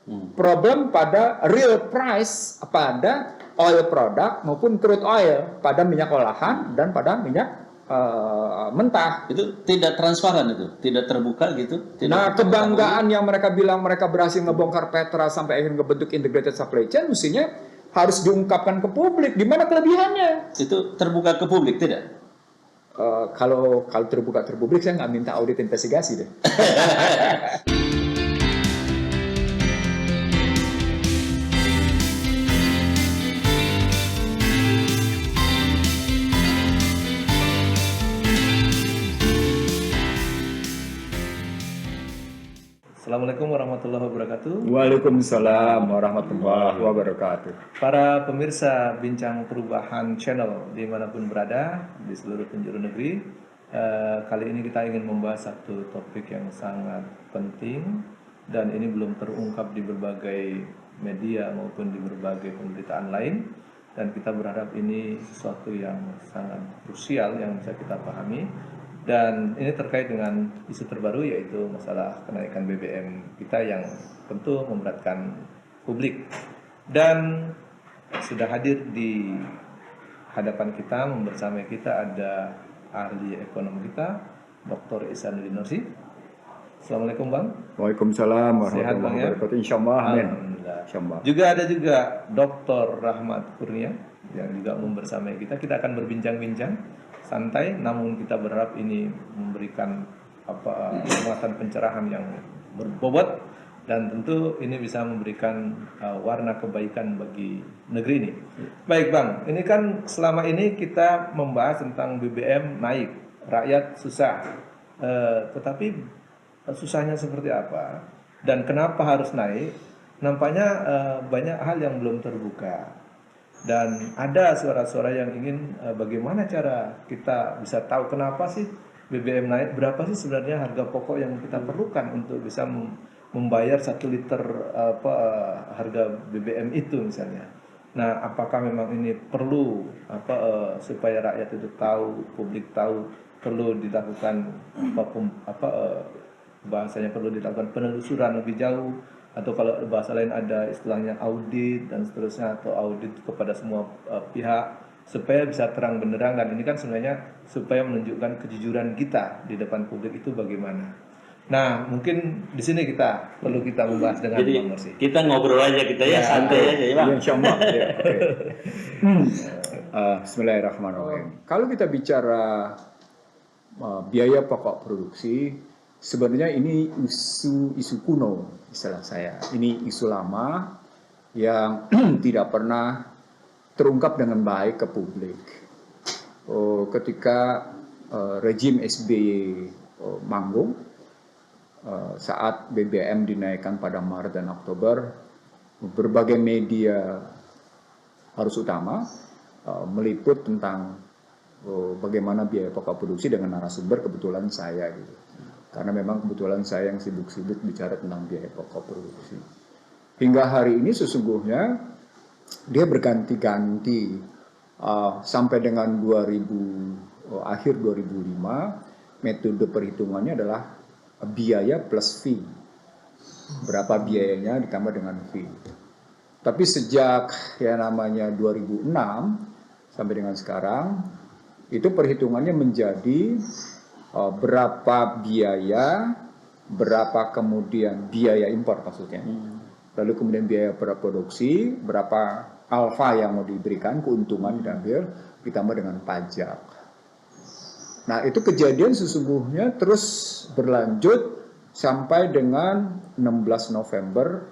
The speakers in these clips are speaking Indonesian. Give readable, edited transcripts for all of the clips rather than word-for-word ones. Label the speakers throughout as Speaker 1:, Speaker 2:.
Speaker 1: Problem pada real price pada oil product maupun crude oil, pada minyak olahan dan pada minyak mentah.
Speaker 2: Itu tidak transparan, itu tidak terbuka gitu.
Speaker 1: Nah, kebanggaan yang mereka bilang mereka berhasil ngebongkar Petra sampai akhirnya ngebentuk integrated supply chain, mestinya harus diungkapkan ke publik. Di mana kelebihannya?
Speaker 2: Itu terbuka ke publik tidak?
Speaker 1: Kalau terbuka ke publik, saya nggak minta audit investigasi deh.
Speaker 3: Assalamualaikum warahmatullahi wabarakatuh.
Speaker 1: Waalaikumsalam warahmatullahi wabarakatuh.
Speaker 3: Para pemirsa Bincang Perubahan Channel dimanapun berada di seluruh penjuru negeri, kali ini kita ingin membahas satu topik yang sangat penting dan ini belum terungkap di berbagai media maupun di berbagai pemberitaan lain, dan kita berharap ini sesuatu yang sangat krusial yang bisa kita pahami. Dan ini terkait dengan isu terbaru, yaitu masalah kenaikan BBM kita yang tentu memberatkan publik. Dan sudah hadir di hadapan kita, bersama kita ada ahli ekonomi kita, Dr. Ihsanuddin Nursi. Assalamualaikum Bang.
Speaker 1: Waalaikumsalam warahmatullahi wabarakatuh. Insyaallah, amin.
Speaker 3: Insyaallah. Juga ada Dr. Rahmat Kurnia yang juga membersamai kita. Kita akan berbincang-bincang santai, namun kita berharap ini memberikan muatan pencerahan yang berbobot, dan tentu ini bisa memberikan warna kebaikan bagi negeri ini. Baik Bang, ini kan selama ini kita membahas tentang BBM naik, rakyat susah, tetapi susahnya seperti apa dan kenapa harus naik? Nampaknya banyak hal yang belum terbuka. Dan ada suara-suara yang ingin bagaimana cara kita bisa tahu kenapa sih BBM naik, berapa sih sebenarnya harga pokok yang kita perlukan untuk bisa membayar 1 liter harga BBM itu misalnya. Nah, apakah memang ini perlu supaya rakyat itu tahu, publik tahu, perlu dilakukan bahasanya perlu dilakukan penelusuran lebih jauh, atau kalau bahasa lain ada istilahnya audit dan seterusnya, atau audit kepada semua pihak supaya bisa terang benderang. Dan ini kan sebenarnya supaya menunjukkan kejujuran kita di depan publik itu bagaimana. Nah, mungkin di sini perlu kita membahas dengan Bang Nursi.
Speaker 2: Kita ngobrol aja ya, santai aja ya Bang.
Speaker 1: Insyaallah. Ya, okay. Bismillahirrahmanirrahim. Kalau kita bicara biaya pokok produksi, sebenarnya ini isu kuno, istilah saya. Ini isu lama yang tidak pernah terungkap dengan baik ke publik. Ketika rejim SBY manggung, saat BBM dinaikkan pada Maret dan Oktober, berbagai media arus utama meliput tentang bagaimana biaya pokok produksi dengan narasumber kebetulan saya gitu. Karena memang kebetulan saya yang sibuk-sibuk bicara tentang biaya pokok produksi. Hingga hari ini sesungguhnya dia berganti-ganti sampai dengan akhir 2005, metode perhitungannya adalah biaya plus fee. Berapa biayanya ditambah dengan fee. Tapi sejak yang namanya 2006 sampai dengan sekarang, itu perhitungannya menjadi berapa biaya, berapa kemudian biaya impor maksudnya, lalu kemudian biaya produksi, berapa alfa yang mau diberikan, keuntungan diambil, ditambah dengan pajak. Nah, itu kejadian sesungguhnya terus berlanjut sampai dengan 16 November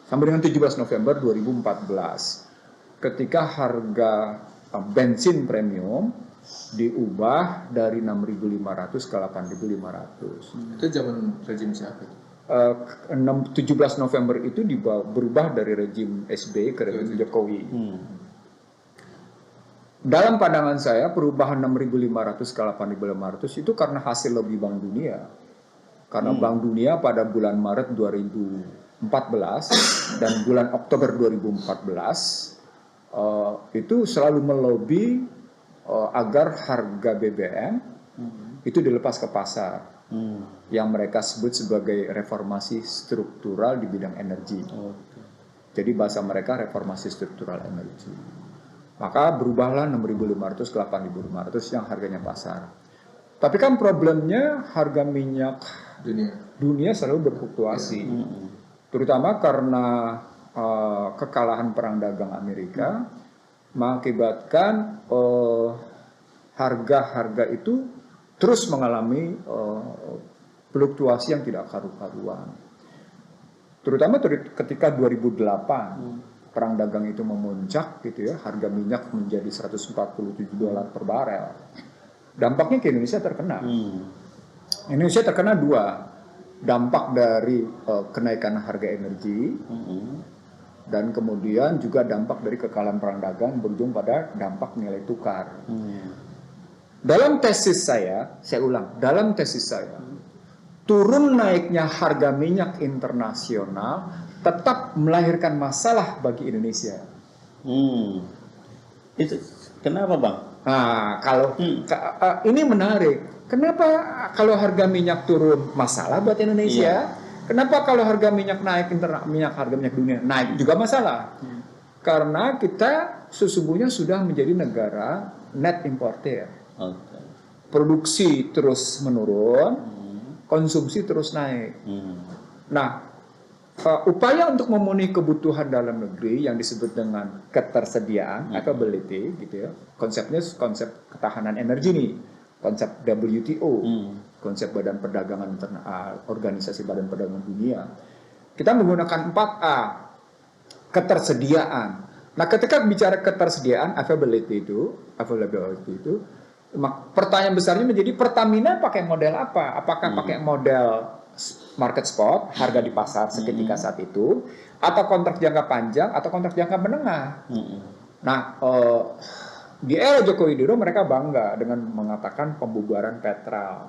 Speaker 1: sampai dengan 17 November 2014, ketika harga bensin premium diubah dari 6.500 ke 8.500.
Speaker 3: Itu zaman rejim siapa?
Speaker 1: 17 November itu berubah dari rejim SBY ke rejim Jokowi. Dalam pandangan saya, perubahan 6.500 ke 8.500 itu karena hasil lobby Bank Dunia. Karena Bank Dunia pada bulan Maret 2014 dan bulan Oktober 2014 itu selalu melobi agar harga BBM itu dilepas ke pasar. yang mereka sebut sebagai reformasi struktural di bidang energi. Jadi bahasa mereka reformasi struktural energi. Maka berubahlah 6.500 ke 8.500 yang harganya pasar. Tapi kan problemnya harga minyak dunia selalu berfluktuasi. Terutama karena kekalahan perang dagang Amerika mengakibatkan harga-harga itu terus mengalami fluktuasi yang tidak karu-karuan. Terutama ketika 2008 perang dagang itu memuncak gitu ya, harga minyak menjadi $147 per barel. Dampaknya ke Indonesia terkena. Indonesia terkena dua. Dampak dari kenaikan harga energi dan kemudian juga dampak dari kekalahan perang dagang berujung pada dampak nilai tukar. Dalam tesis saya ulang, dalam tesis saya, turun naiknya harga minyak internasional tetap melahirkan masalah bagi Indonesia.
Speaker 2: Itu kenapa, Bang?
Speaker 1: Nah, kalau ini menarik. Kenapa kalau harga minyak turun masalah buat Indonesia? Kenapa kalau harga minyak naik harga minyak dunia naik juga masalah? Karena kita sesungguhnya sudah menjadi negara net importer. Produksi terus menurun, konsumsi terus naik. Nah, upaya untuk memenuhi kebutuhan dalam negeri yang disebut dengan ketersediaan, availability, gitu ya. Konsepnya konsep ketahanan energi nih, konsep WTO, konsep Badan Perdagangan Internasional, Organisasi Badan Perdagangan Dunia. Kita menggunakan 4A, ketersediaan. Nah, ketika bicara ketersediaan, availability itu, pertanyaan besarnya menjadi Pertamina pakai model apa? Apakah pakai model market spot, harga di pasar seketika saat itu, atau kontrak jangka panjang, atau kontrak jangka menengah? Nah, di era Joko Widodo mereka bangga dengan mengatakan pembubaran Petra.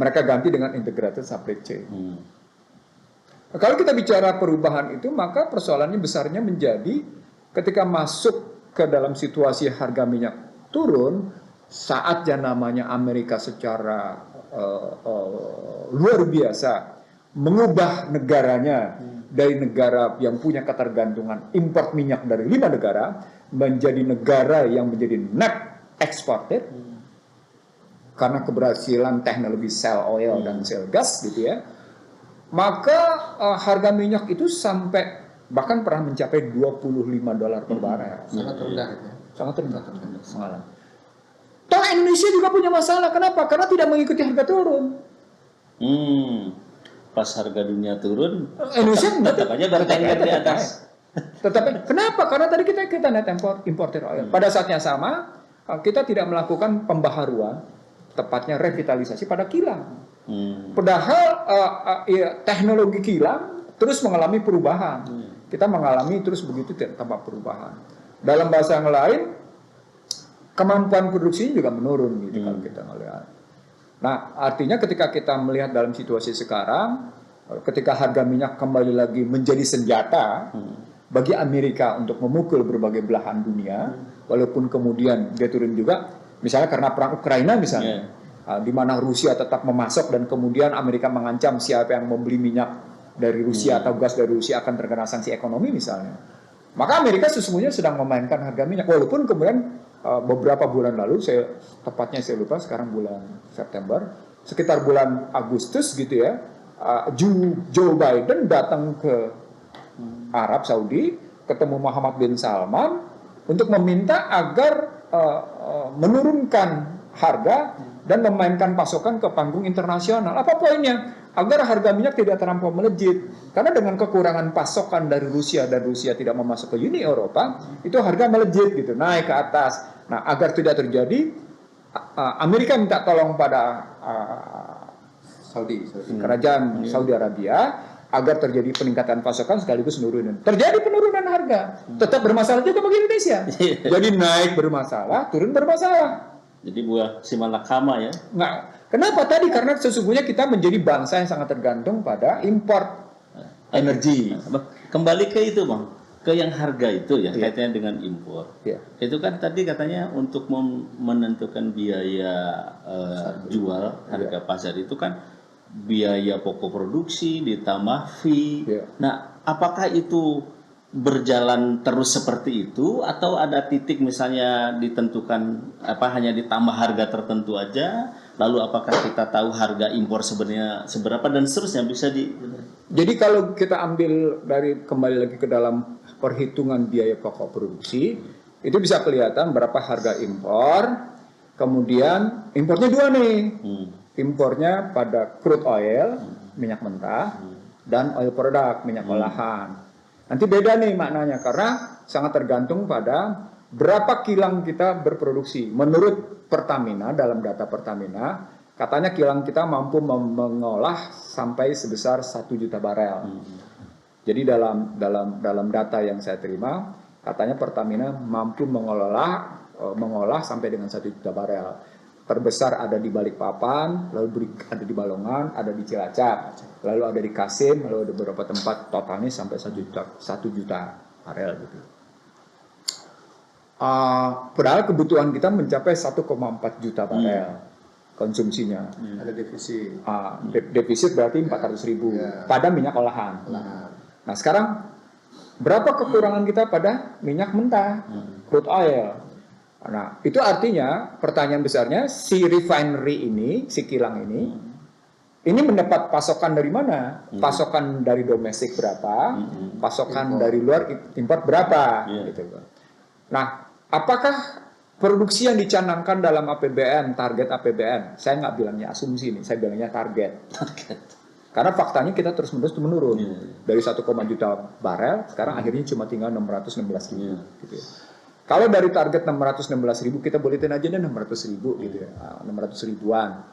Speaker 1: Mereka ganti dengan integrated supply chain. Kalau kita bicara perubahan itu, maka persoalannya besarnya menjadi ketika masuk ke dalam situasi harga minyak turun, saat yang namanya Amerika secara luar biasa mengubah negaranya dari negara yang punya ketergantungan import minyak dari 5 negara menjadi negara yang menjadi net exported karena keberhasilan teknologi shale oil dan shale gas gitu ya. Maka harga minyak itu sampai bahkan pernah mencapai $25 per barel.
Speaker 4: Sangat rendah ya.
Speaker 1: Sangat rendah. Toh Indonesia juga punya masalah. Kenapa? Karena tidak mengikuti harga turun.
Speaker 2: Pas harga dunia turun,
Speaker 1: Indonesia
Speaker 2: tetap aja bertengger di atas.
Speaker 1: Tetapi kenapa? Karena tadi kita net importer oil. Pada saat yang sama, kita tidak melakukan pembaharuan, tepatnya revitalisasi pada kilang. Padahal teknologi kilang terus mengalami perubahan. Kita mengalami terus begitu tanpa perubahan. Dalam bahasa yang lain, kemampuan produksi juga menurun gitu kalau kita melihat. Nah, artinya ketika kita melihat dalam situasi sekarang, ketika harga minyak kembali lagi menjadi senjata bagi Amerika untuk memukul berbagai belahan dunia, walaupun kemudian dia turun juga, misalnya karena perang Ukraina misalnya, di mana Rusia tetap memasok dan kemudian Amerika mengancam siapa yang membeli minyak dari Rusia atau gas dari Rusia akan terkena sanksi ekonomi misalnya. Maka Amerika sesungguhnya sedang memainkan harga minyak, walaupun kemudian beberapa bulan lalu, tepatnya saya lupa sekarang bulan September, sekitar bulan Agustus gitu ya, Joe Biden datang ke Arab Saudi, ketemu Muhammad bin Salman untuk meminta agar menurunkan harga dan memainkan pasokan ke panggung internasional. Apa poinnya? Agar harga minyak tidak terlampau melejit. Karena dengan kekurangan pasokan dari Rusia dan Rusia tidak memasuk ke Uni Eropa, itu harga melejit gitu, naik ke atas. Nah, agar tidak terjadi, Amerika minta tolong pada kerajaan Saudi Arabia agar terjadi peningkatan pasokan sekaligus penurunan. Terjadi penurunan harga, tetap bermasalah juga bagi Indonesia. Jadi naik bermasalah, turun bermasalah.
Speaker 2: Jadi buah si malakama ya.
Speaker 1: Nggak. Kenapa tadi? Karena sesungguhnya kita menjadi bangsa yang sangat tergantung pada import energi.
Speaker 2: Kembali ke itu, Bang. ke yang harga itu ya,
Speaker 1: Iya.
Speaker 2: kaitannya dengan impor.
Speaker 1: Iya.
Speaker 2: Itu kan tadi katanya untuk menentukan biaya jual harga pasar itu kan biaya pokok produksi ditambah fee.
Speaker 1: Iya.
Speaker 2: Nah, apakah itu berjalan terus seperti itu atau ada titik misalnya ditentukan hanya ditambah harga tertentu aja, lalu apakah kita tahu harga impor sebenarnya seberapa dan seterusnya bisa
Speaker 1: Jadi kalau kita ambil kembali lagi ke dalam perhitungan biaya pokok produksi, itu bisa kelihatan berapa harga impor. Kemudian impornya dua nih, impornya pada crude oil, minyak mentah, dan oil product, minyak olahan. Nanti beda nih maknanya karena sangat tergantung pada berapa kilang kita berproduksi. Menurut Pertamina, dalam data Pertamina, katanya kilang kita mampu mengolah sampai sebesar 1 juta barel. Jadi dalam data yang saya terima, katanya Pertamina mampu mengolah sampai dengan 1 juta barel. Terbesar ada di Balikpapan, lalu ada di Balongan, ada di Cilacap, lalu ada di Kasim, lalu ada beberapa tempat totalnya sampai 1 juta barel gitu. Padahal kebutuhan kita mencapai 1,4 juta barel konsumsinya.
Speaker 4: Ada defisit.
Speaker 1: Defisit berarti 400.000 pada minyak olahan. Nah sekarang berapa kekurangan kita pada minyak mentah, crude oil? Nah, itu artinya pertanyaan besarnya si refinery ini, si kilang ini mendapat pasokan dari mana? Pasokan dari domestik berapa? Pasokan dari luar import berapa? Gitu. Nah, apakah produksi yang dicanangkan dalam APBN, target APBN? Saya nggak bilangnya asumsi nih, saya bilangnya target. Karena faktanya kita terus-menerus menurun dari 1, juta barel, sekarang akhirnya cuma tinggal 616.000 gitu ya. Kalau dari target 616.000 kita buletin aja deh 600.000 gitu ya, 600 ribuan.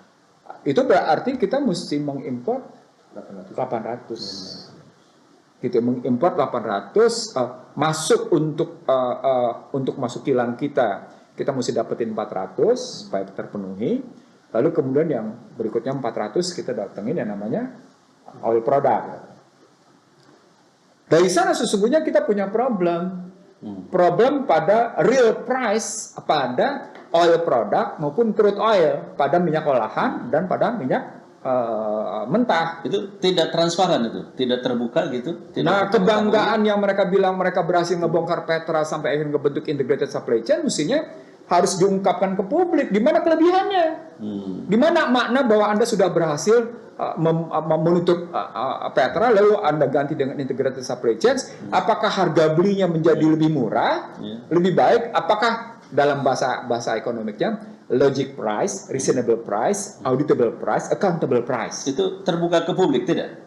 Speaker 1: Itu berarti kita mesti mengimpor 800. Gitu, mengimpor 800 masuk untuk masuk kilang kita mesti dapetin 400 supaya terpenuhi. Lalu kemudian yang berikutnya 400 kita datengin yang namanya oil product. Dari sana sesungguhnya kita punya problem pada real price pada oil product maupun crude oil, pada minyak olahan dan pada minyak mentah.
Speaker 2: Itu tidak transparan, itu tidak terbuka gitu.
Speaker 1: Nah, kebanggaan yang mereka bilang mereka berhasil ngebongkar Petra sampai akhirnya ngebentuk integrated supply chain, mestinya harus diungkapkan ke publik di mana kelebihannya, di mana makna bahwa Anda sudah berhasil menutup Petra lalu Anda ganti dengan integrated supply chain. Apakah harga belinya menjadi lebih murah, lebih baik? Apakah dalam bahasa ekonomiknya logic price, reasonable price, auditable price, accountable price?
Speaker 2: Itu terbuka ke publik tidak?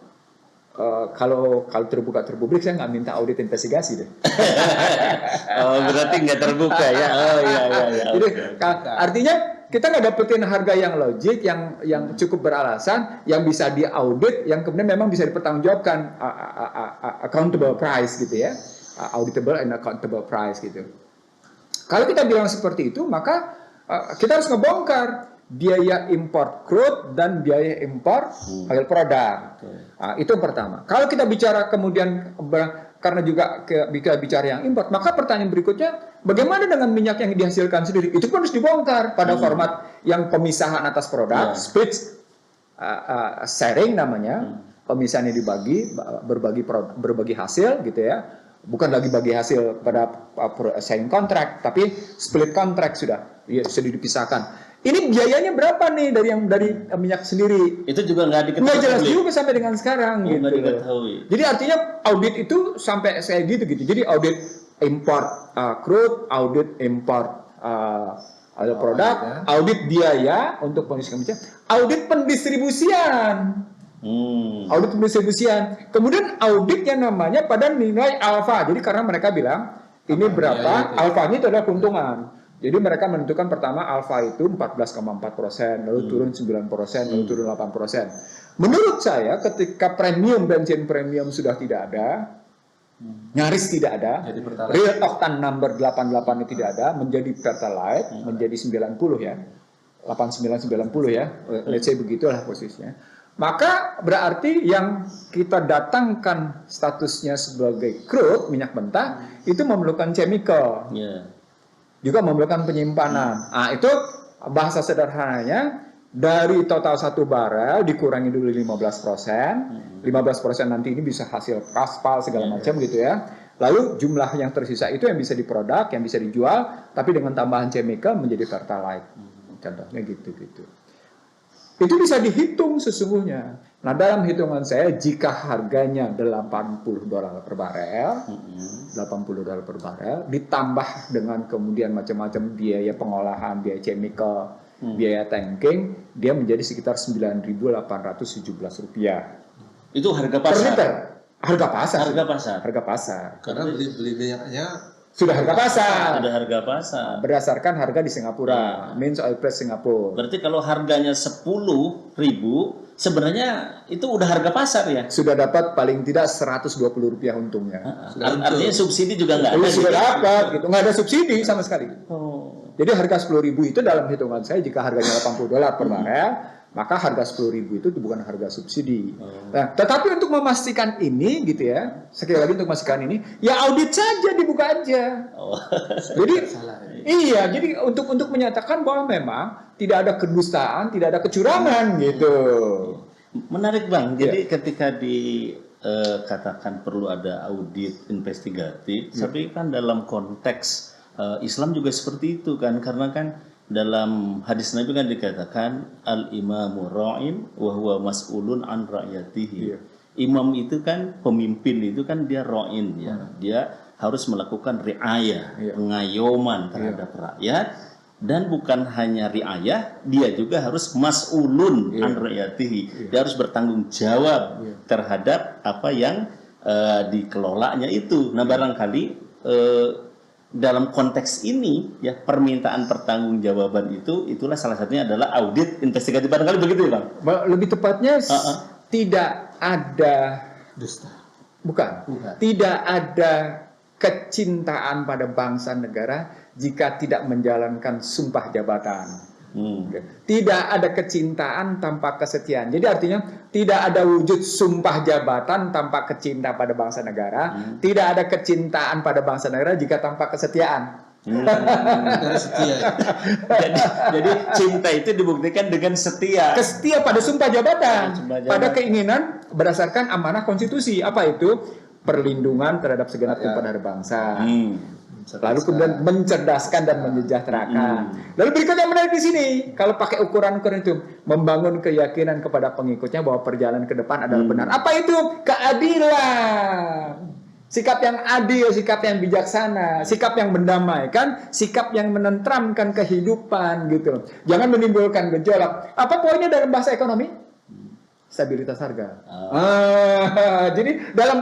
Speaker 1: Kalau terbuka terpublik saya nggak minta audit investigasi deh.
Speaker 2: Oh, berarti nggak terbuka ya? Oh iya.
Speaker 1: Jadi artinya kita nggak dapetin harga yang logik, yang cukup beralasan, yang bisa diaudit, yang kemudian memang bisa dipertanggungjawabkan, accountable price gitu ya, auditable and accountable price gitu. Kalau kita bilang seperti itu, maka kita harus ngebongkar biaya impor crude dan biaya impor oil product. Itu yang pertama. Kalau kita bicara kemudian karena juga kita bicara yang import, maka pertanyaan berikutnya, bagaimana dengan minyak yang dihasilkan sendiri? Itu pun harus dibongkar pada format yang pemisahan atas produk, split sharing namanya, pemisahannya dibagi, berbagi hasil gitu ya. Bukan lagi bagi hasil pada sharing contract, tapi split contract sudah dipisahkan. Ini biayanya berapa nih dari minyak sendiri?
Speaker 2: Itu juga nggak diketahui.
Speaker 1: Nggak jelas juga sampai dengan sekarang gitu.
Speaker 2: Nggak diketahui.
Speaker 1: Jadi artinya audit itu sampai saya gitu. Jadi audit import crude, audit import oil product, audit biaya untuk pengisian minyak, audit pendistribusian. Audit pendistribusian. Kemudian audit yang namanya pada nilai alfa. Jadi karena mereka bilang ini berapa, alfanya itu adalah keuntungan. Jadi mereka menentukan pertama alfa itu 14,4%, lalu turun 9%, lalu turun 8%. Menurut saya ketika bensin premium sudah tidak ada, nyaris tidak ada, real octane number 88 itu tidak ada, menjadi Pertalite, menjadi 90 ya, 89-90 ya, let's say begitulah posisinya. maka berarti yang kita datangkan statusnya sebagai crude, minyak mentah, itu memerlukan chemical,
Speaker 2: Ya.
Speaker 1: juga memerlukan penyimpanan. Nah, itu bahasa sederhananya, dari total 1 barel dikurangi dulu 15%, 15% nanti ini bisa hasil aspal segala macam gitu ya. Lalu jumlah yang tersisa itu yang bisa diproduk, yang bisa dijual, tapi dengan tambahan chemical menjadi pertalite. Contohnya gitu-gitu. Itu bisa dihitung sesungguhnya. Nah, dalam hitungan saya, jika harganya $80 per barel, $80 per barel, ditambah dengan kemudian macam-macam biaya pengolahan, biaya chemical, biaya tanking, dia menjadi sekitar Rp9.817
Speaker 2: Itu harga
Speaker 1: per
Speaker 2: pasar.
Speaker 1: liter. Harga pasar.
Speaker 2: Harga pasar.
Speaker 1: Harga pasar.
Speaker 4: Karena beli minyaknya
Speaker 1: Sudah harga pasar.
Speaker 2: Ada harga pasar.
Speaker 1: Berdasarkan harga di Singapura, means oil price Singapura.
Speaker 2: Berarti kalau harganya 10.000, sebenarnya itu udah harga pasar ya?
Speaker 1: Sudah dapat paling tidak Rp120 untungnya.
Speaker 2: Artinya subsidi juga nggak ada.
Speaker 1: Sudah
Speaker 2: gitu.
Speaker 1: dapat, gitu. Nggak ada subsidi sama sekali.
Speaker 2: Oh.
Speaker 1: Jadi harga 10.000 itu dalam hitungan saya, jika harganya $80 per barel, maka harga 10.000 itu bukan harga subsidi. Nah, tetapi untuk memastikan ini, gitu ya, sekali lagi untuk memastikan ini, ya audit saja, dibuka aja.
Speaker 2: Oh.
Speaker 1: Jadi iya, jadi untuk menyatakan bahwa memang tidak ada kedustaan, tidak ada kecurangan gitu.
Speaker 2: Menarik Bang. Jadi ketika dikatakan perlu ada audit investigatif, tapi kan dalam konteks Islam juga seperti itu kan, karena kan dalam hadis Nabi kan dikatakan al-imamu ra'in wa huwa mas'ulun an ra'yatihi.
Speaker 1: Iya.
Speaker 2: Imam itu kan pemimpin itu kan dia ra'in ya. Dia harus melakukan riayah, pengayoman terhadap rakyat, dan bukan hanya riayah, dia juga harus mas'ulun an ra'yatihi. Dia harus bertanggung jawab terhadap apa yang dikelolanya itu. Nah, barangkali dalam konteks ini ya, permintaan pertanggungjawaban itulah salah satunya adalah audit investigatif, barangkali begitu ya Bang.
Speaker 1: Lebih tepatnya tidak ada
Speaker 4: dusta.
Speaker 1: bukan. Tidak ada kecintaan pada bangsa negara jika tidak menjalankan sumpah jabatan. Tidak ada kecintaan tanpa kesetiaan. Jadi artinya tidak ada wujud sumpah jabatan tanpa kecintaan pada bangsa negara. Tidak ada kecintaan pada bangsa negara jika tanpa kesetiaan.
Speaker 2: Jadi cinta itu dibuktikan dengan setia.
Speaker 1: Setia pada sumpah jabatan,
Speaker 2: Sumpah jabatan.
Speaker 1: pada keinginan berdasarkan amanah konstitusi. Apa itu? Perlindungan terhadap segenap tumpah dari bangsa. Lalu kemudian mencerdaskan dan menyejahterakan. Lalu berikutnya menarik di sini, kalau pakai ukuran-ukuran itu, membangun keyakinan kepada pengikutnya bahwa perjalanan ke depan adalah benar. Apa itu? Keadilan. Sikap yang adil, sikap yang bijaksana, sikap yang mendamaikan, sikap yang menenteramkan kehidupan gitu. Jangan menimbulkan gejolak. Apa poinnya dalam bahasa ekonomi? Stabilitas harga. Jadi dalam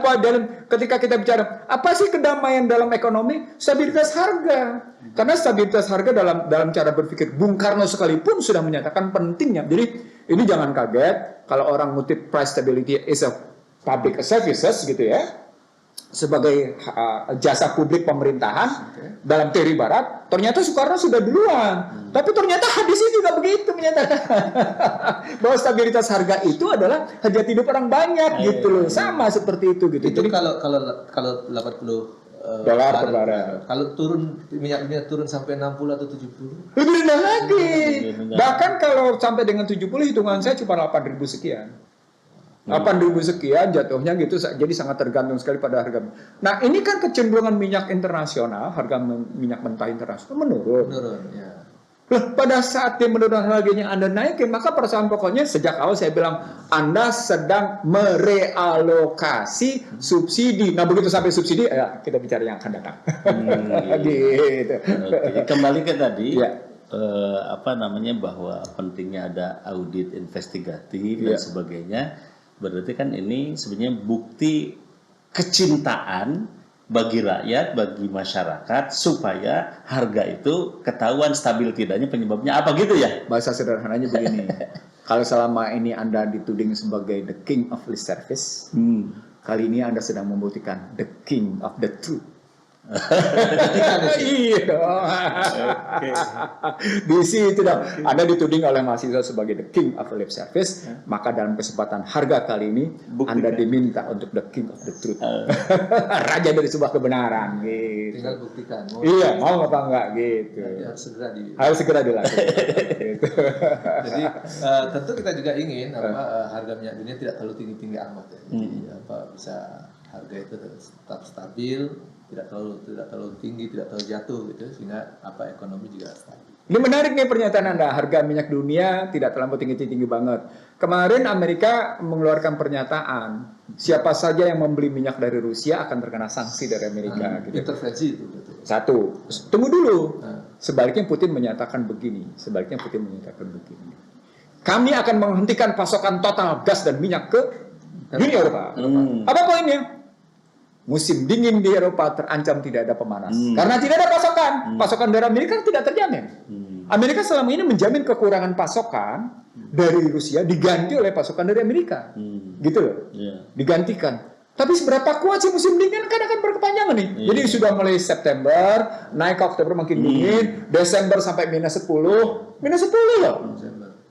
Speaker 1: ketika kita bicara apa sih kedamaian dalam ekonomi, stabilitas harga. Karena stabilitas harga dalam cara berpikir Bung Karno sekalipun sudah menyatakan pentingnya. Jadi ini jangan kaget kalau orang ngutip price stability is a public services gitu ya, sebagai jasa publik pemerintahan dalam teori barat. Ternyata Soekarno sudah duluan. Tapi ternyata hadisnya juga begitu menyatakan bahwa stabilitas harga itu adalah hajat hidup orang banyak gitu loh. Sama seperti itu gitu.
Speaker 4: Itu
Speaker 1: Jadi
Speaker 4: kalau 80
Speaker 1: dolar per barel.
Speaker 4: Kalau minyaknya turun sampai 60 atau 70.
Speaker 1: Lebih rendah lagi. Bahkan kalau sampai dengan 70 hitungan saya cuma 8.000 sekian. 8.000 sekian jatuhnya gitu, jadi sangat tergantung sekali pada harga. Nah, ini kan kecenderungan minyak internasional, harga minyak mentah internasional menurun.
Speaker 4: Ya.
Speaker 1: Loh, pada saat dia menurun harganya Anda naikin, maka persoalan pokoknya sejak awal saya bilang Anda sedang merealokasi subsidi. Nah, begitu sampai subsidi, ya kita bicara yang akan datang. Gitu.
Speaker 2: Oke. Kembali ke tadi.
Speaker 1: Ya.
Speaker 2: Bahwa pentingnya ada audit investigatif dan sebagainya. Berarti kan ini sebenarnya bukti kecintaan bagi rakyat, bagi masyarakat supaya harga itu ketahuan stabil tidaknya, penyebabnya apa gitu ya.
Speaker 1: Bahasa sederhananya begini. Kalau selama ini Anda dituding sebagai the king of lip service, kali ini Anda sedang membuktikan the king of the truth. Iya dong. Di situ dong. Anda dituding oleh mahasiswa sebagai the king of lip service, maka dalam kesempatan harga kali ini Anda diminta untuk the king of the truth. Raja dari sebuah kebenaran gitu.
Speaker 4: Tinggal buktikan.
Speaker 1: Iya, mau apa enggak gitu.
Speaker 4: Nanti
Speaker 1: Harus segera dilakukan. Gitu.
Speaker 4: Jadi tentu kita juga ingin harga minyak dunia tidak terlalu tinggi-tinggi amat ya. Jadi bisa harga itu tetap stabil, tidak terlalu tinggi, tidak terlalu jatuh gitu, sehingga ekonomi juga stabil.
Speaker 1: Ini menarik nih pernyataan Anda, harga minyak dunia tidak terlampau tinggi-tinggi banget. Kemarin Amerika mengeluarkan pernyataan, siapa saja yang membeli minyak dari Rusia akan terkena sanksi dari Amerika. Gitu.
Speaker 4: Intervensi itu betul.
Speaker 1: Satu, tunggu dulu. Sebaliknya Putin menyatakan begini. Kami akan menghentikan pasokan total gas dan minyak ke dunia Eropa. Apa poinnya? Musim dingin di Eropa terancam tidak ada pemanas. Karena tidak ada pasokan. Pasokan dari Amerika tidak terjamin. Amerika selama ini menjamin kekurangan pasokan dari Rusia diganti oleh pasokan dari Amerika. Gitu loh. Digantikan. Tapi seberapa kuat sih musim dingin kan akan berkepanjangan nih. Jadi sudah mulai September, naik ke Oktober makin dingin, Desember sampai -10 loh.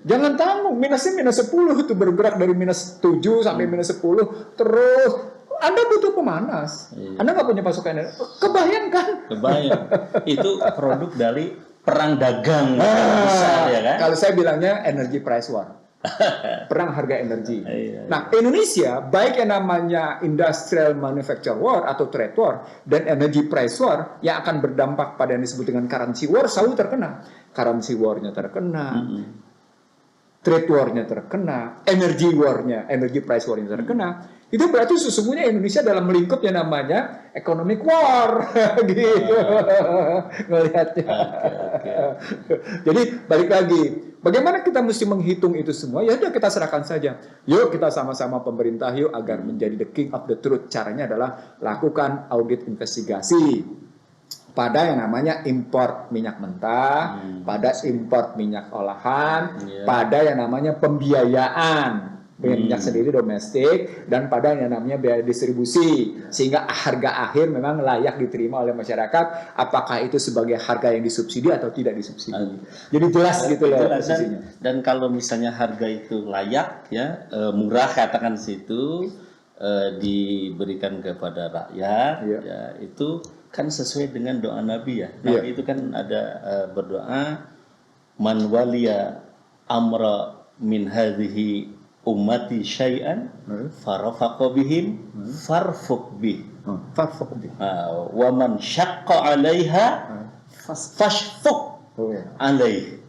Speaker 1: Jangan tanggung, minusnya -10 itu bergerak dari -7 sampai -10 terus. Anda butuh pemanas. Anda nggak punya pasokan. Kebayang.
Speaker 2: Itu produk dari perang dagang besar ya kan?
Speaker 1: Kalau saya bilangnya energy price war. Perang harga energi. Nah, Indonesia baik yang namanya industrial manufacture war atau trade war dan energy price war yang akan berdampak pada yang disebut dengan currency war selalu terkena. Currency war-nya terkena. Trade war-nya terkena, energy price war-nya terkena. Itu berarti sesungguhnya Indonesia dalam lingkup yang namanya economic war gitu. Ngelihatnya. Jadi balik lagi, bagaimana kita mesti menghitung itu semua? Ya udah kita serahkan saja. Yuk kita sama-sama pemerintah yuk agar menjadi the king of the truth. Caranya adalah lakukan audit investigasi pada yang namanya import minyak mentah, pada import minyak olahan, pada yang namanya pembiayaan minyak sendiri domestik, dan pada yang namanya biaya distribusi, sehingga harga akhir memang layak diterima oleh masyarakat, apakah itu sebagai harga yang disubsidi atau tidak disubsidi. Jadi jelas gitu loh posisinya.
Speaker 2: Dan kalau misalnya harga itu layak ya, murah katakan situ, diberikan kepada rakyat, ya itu kan sesuai dengan doa Nabi ya. Nabi itu kan ada berdoa, man waliya amra min hadhihi ummati syai'an farafaqa bihim farfuq bih. Wa man syaqqa 'alaiha fashfuq alaih.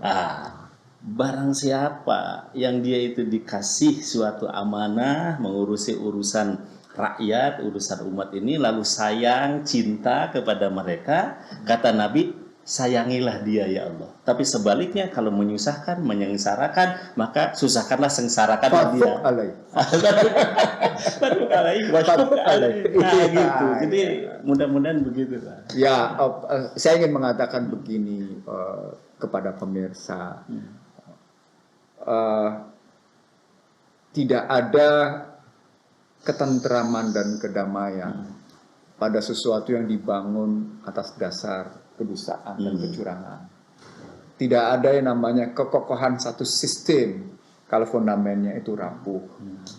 Speaker 2: Barang siapa yang dia itu dikasih suatu amanah mengurusi urusan rakyat, urusan umat ini, lalu sayang, cinta kepada mereka, kata Nabi, sayangilah dia ya Allah. Tapi sebaliknya kalau menyusahkan, menyengsarakan, maka susahkanlah, sengsarakanlah dia. Nah gitu. Jadi mudah-mudahan begitu Pak.
Speaker 1: Ya, saya ingin mengatakan begini kepada pemirsa. Tidak ada ketentraman dan kedamaian pada sesuatu yang dibangun atas dasar kedustaan dan kecurangan. Tidak ada yang namanya kekokohan satu sistem kalau fundamennya itu rapuh,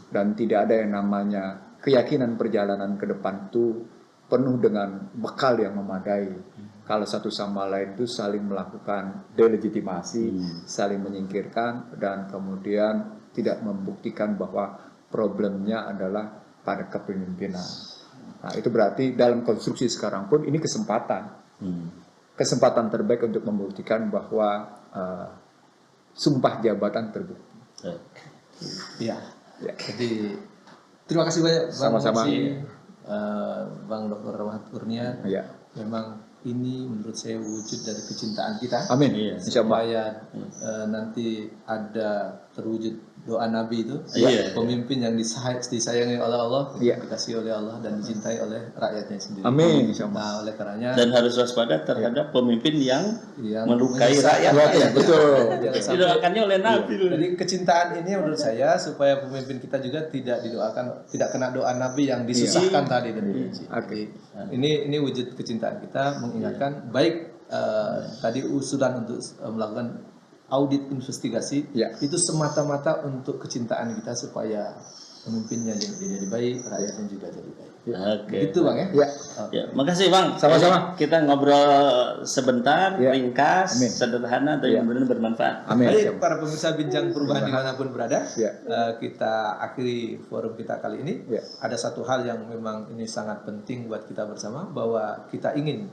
Speaker 1: dan tidak ada yang namanya keyakinan perjalanan ke depan itu penuh dengan bekal yang memadai. Kalau satu sama lain itu saling melakukan delegitimasi, saling menyingkirkan, dan kemudian tidak membuktikan bahwa problemnya adalah pada kepemimpinan. Nah, itu berarti dalam konstruksi sekarang pun ini kesempatan. Kesempatan terbaik untuk membuktikan bahwa sumpah jabatan terbukti.
Speaker 4: Ya. Jadi terima kasih banyak Bang
Speaker 1: Sama-sama.
Speaker 4: Bang Dr. Rahmat Kurnia.
Speaker 1: Ya.
Speaker 4: Memang ini menurut saya wujud dari kecintaan kita.
Speaker 1: Amin. Insya Allah.
Speaker 4: Supaya nanti ada terwujud doa Nabi itu,
Speaker 2: Iya.
Speaker 4: pemimpin yang disayangi oleh Allah,
Speaker 1: Iya.
Speaker 4: dikasihi oleh Allah dan dicintai oleh rakyatnya sendiri.
Speaker 1: Amin, insyaallah.
Speaker 4: Nah, oleh karenanya
Speaker 2: Dan harus waspada terhadap pemimpin yang melukai
Speaker 4: menyesatkan
Speaker 2: rakyat.
Speaker 1: Betul.
Speaker 4: Jangan sampai.
Speaker 2: Didoakannya oleh Nabi.
Speaker 4: Jadi kecintaan ini menurut saya supaya pemimpin kita juga tidak didoakan, tidak kena doa Nabi yang disusahkan tadi dan dibenci.
Speaker 1: Oke.
Speaker 4: Jadi, ini wujud kecintaan kita mengingatkan baik tadi usulan untuk melakukan audit investigasi
Speaker 1: Ya.
Speaker 4: itu semata-mata untuk kecintaan kita supaya pemimpinnya jadi baik, rakyatnya juga jadi baik.
Speaker 2: Oke.
Speaker 4: Gitu Bang ya.
Speaker 1: Ya.
Speaker 2: Ya, makasih Bang.
Speaker 1: Sama-sama.
Speaker 2: Kita ngobrol sebentar,
Speaker 1: Ya.
Speaker 2: ringkas,
Speaker 1: Amin.
Speaker 2: sederhana, tapi
Speaker 1: Ya.
Speaker 2: benar-benar bermanfaat.
Speaker 1: Amin.
Speaker 4: Baik para pemirsa bincang perubahan dimanapun berada,
Speaker 1: Ya.
Speaker 4: kita akhiri forum kita kali ini.
Speaker 1: Ya.
Speaker 4: Ada satu hal yang memang ini sangat penting buat kita bersama, bahwa kita ingin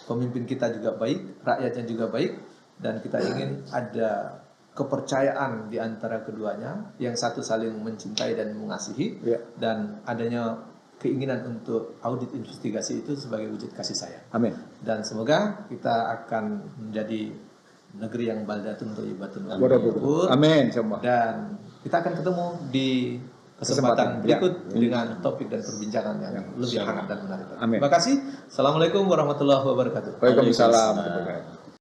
Speaker 4: pemimpin kita juga baik, rakyatnya juga baik, dan kita ingin ada kepercayaan di antara keduanya, yang satu saling mencintai dan mengasihi,
Speaker 1: Ya.
Speaker 4: dan adanya keinginan untuk audit investigasi itu sebagai wujud kasih sayang.
Speaker 1: Amin.
Speaker 4: Dan semoga kita akan menjadi negeri yang baldatun thayyibatun wa
Speaker 1: Wabarakatuh.
Speaker 4: ghafur.
Speaker 1: Amin, insyaallah.
Speaker 4: Dan kita akan ketemu di kesempatan
Speaker 1: Kesempatan,
Speaker 4: berikut
Speaker 1: ya.
Speaker 4: dengan topik dan perbincangan yang lebih hangat dan menarik.
Speaker 1: Amin.
Speaker 4: Terima kasih. Assalamualaikum warahmatullahi wabarakatuh.
Speaker 1: Waalaikumsalam warahmatullahi wabarakatuh.